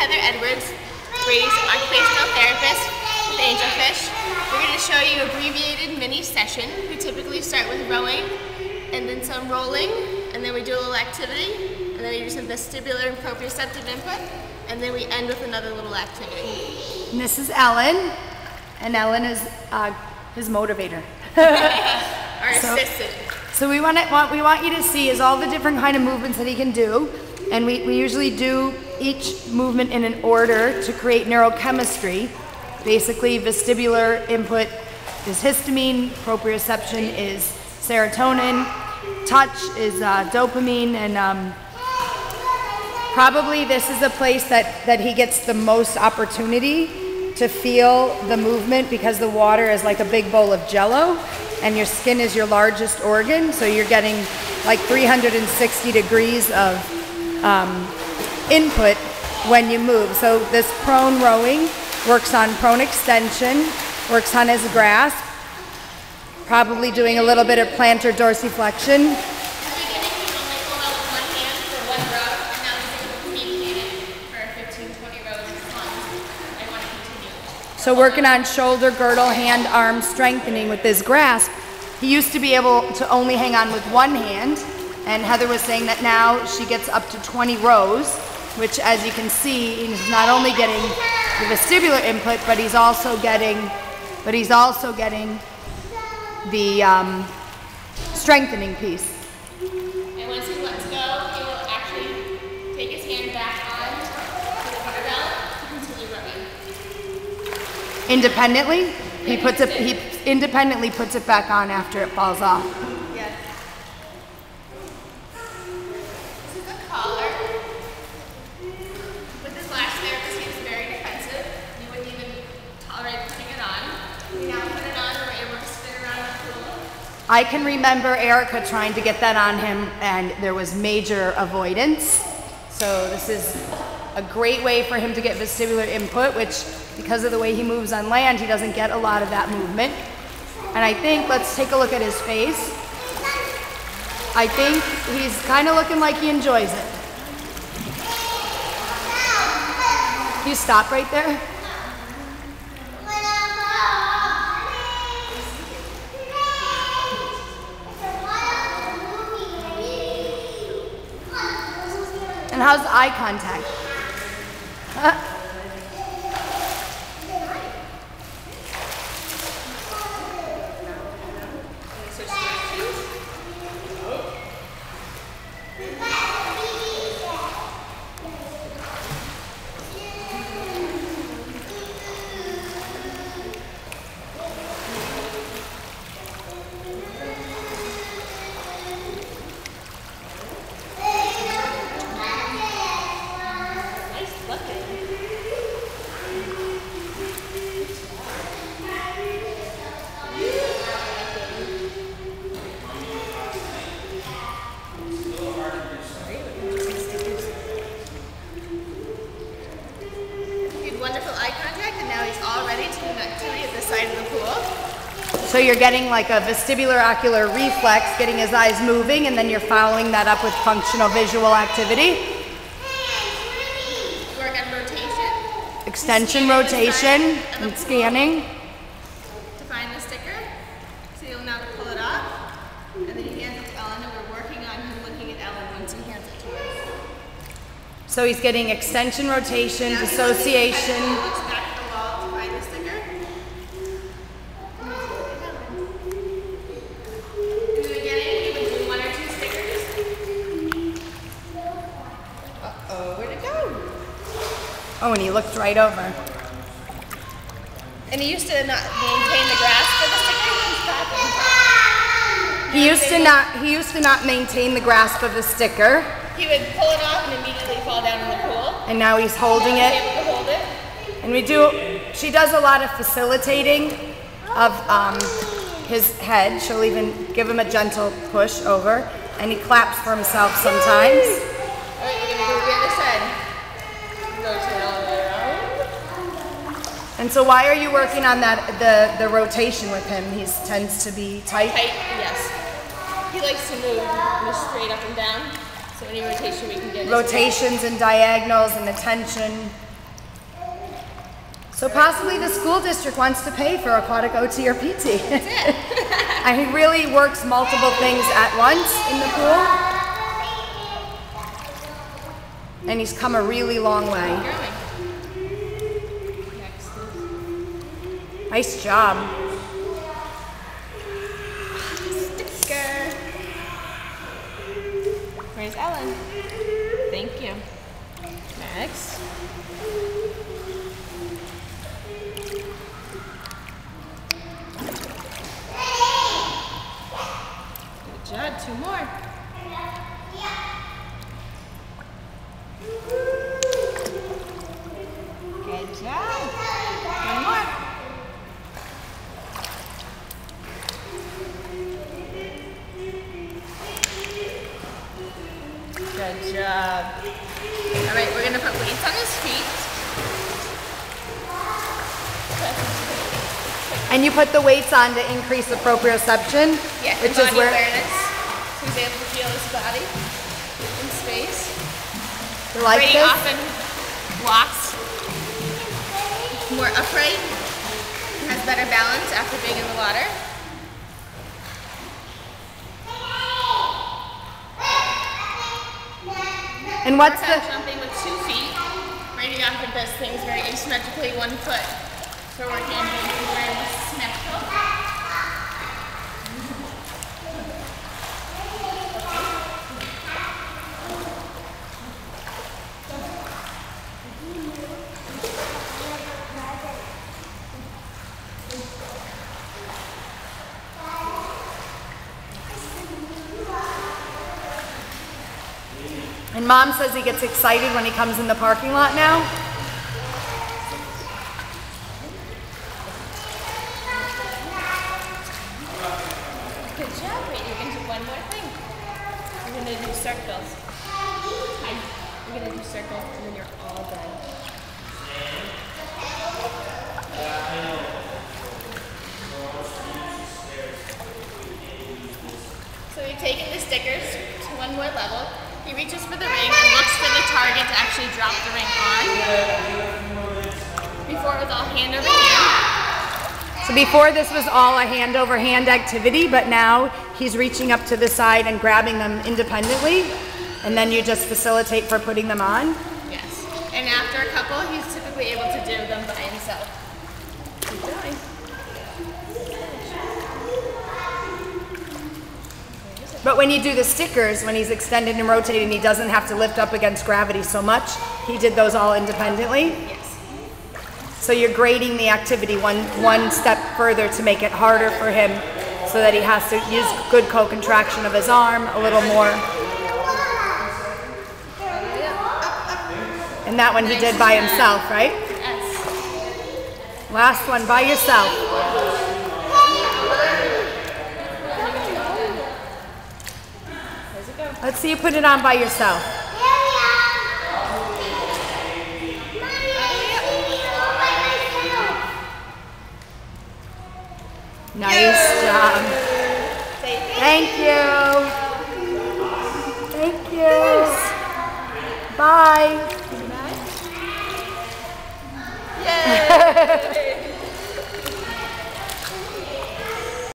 Brady's occupational therapist with Angelfish. We're going to show you abbreviated mini-session. We typically start with rowing and then some rolling, and then we do a little activity, and then we do some vestibular and proprioceptive input, and then we end with another little activity. And this is Ellen, and Ellen is his motivator. Our assistant. So we want you to see is all the different kind of movements that he can do, and we usually do each movement in an order to create neurochemistry. Basically, vestibular input is histamine, proprioception is serotonin, touch is dopamine, and probably this is a place that he gets the most opportunity to feel the movement because the water is like a big bowl of jello and your skin is your largest organ, so you're getting like 360 degrees of input when you move. So this prone rowing works on prone extension, works on his grasp, probably doing a little bit of plantar dorsiflexion. So working on shoulder, girdle, hand, arm strengthening with this grasp. He used to be able to only hang on with one hand, and Heather was saying that now she gets up to 20 rows, which as you can see, he's not only getting the vestibular input, but he's also getting the strengthening piece. And once he lets go, he will actually take his hand back on to the barbell to continue rowing. Independently, he independently puts it back on after it falls off. Yes. This is a collar. With his last therapist, he was very defensive. He wouldn't even tolerate putting it on. We now put it on and we're able to spin around the pool. I can remember Erica trying to get that on him and there was major avoidance. So this is a great way for him to get vestibular input, which because of the way he moves on land, he doesn't get a lot of that movement. And I think, let's take a look at his face. I think he's kind of looking like he enjoys it. You stop right there. And how's the eye contact? So you're getting like a vestibular ocular reflex, getting his eyes moving, and then you're following that up with functional visual activity. Work on rotation. Extension, rotation, and scanning. To find the sticker. So you'll now pull it off, and then you hand it to Ellen, and we're working on him looking at Ellen once he hands it to us. So he's getting extension, rotation, now dissociation. He looks back at the wall to find the sticker. Oh, and he looked right over. And he used to not maintain the grasp of the sticker. He used to not maintain the grasp of the sticker. He would pull it off and immediately fall down in the pool. And now he's holding it. He's able to hold it. And she does a lot of facilitating of his head. She'll even give him a gentle push over, and he claps for himself sometimes. All right, we're gonna do the other side. Rotate all the way around. And so why are you working on that the rotation with him? He tends to be tight? Tight, yes. He likes to move straight up and down. So any rotation we can get. Rotations and diagonals and the tension So possibly the school district wants to pay for aquatic OT or PT. That's it. And he really works multiple things at once in the pool. And he's come a really long way. Nice job. Sticker. Where's Ellen? Thank you. Next. Good job. 2 more. Good job. 1 more. Good job. All right, we're going to put weights on his feet. And you put the weights on to increase the proprioception, Yeah, which body is where awareness. So he's able to feel his body in space. you like Brady this. often walks more upright, has better balance after being in the water. And what's We're the jumping with 2 feet. Brady often does things very asymmetrically 1 foot. So we're working on being very symmetrical. And Mom says he gets excited when he comes in the parking lot now. Good job, Brady. You're going to do 1 more thing. We're going to do circles. We're going to do circles and then you're all done. So we've taken the stickers to 1 more level. He reaches for the ring and looks for the target to actually drop the ring on. Before it was all hand over hand. So before this was all a hand over hand activity, but now he's reaching up to the side and grabbing them independently, and then you just facilitate for putting them on. Yes. And after a couple, he's typically able to do them by himself. Keep going. But when you do the stickers, when he's extended and rotating, he doesn't have to lift up against gravity so much. He did those all independently. Yes. So you're grading the activity one step further to make it harder for him so that he has to use good co-contraction of his arm a little more. And that one he did by himself, right? Yes. Last one by yourself. Let's see you put it on by yourself. Nice job. Thank you. Thank you. Bye. Yay!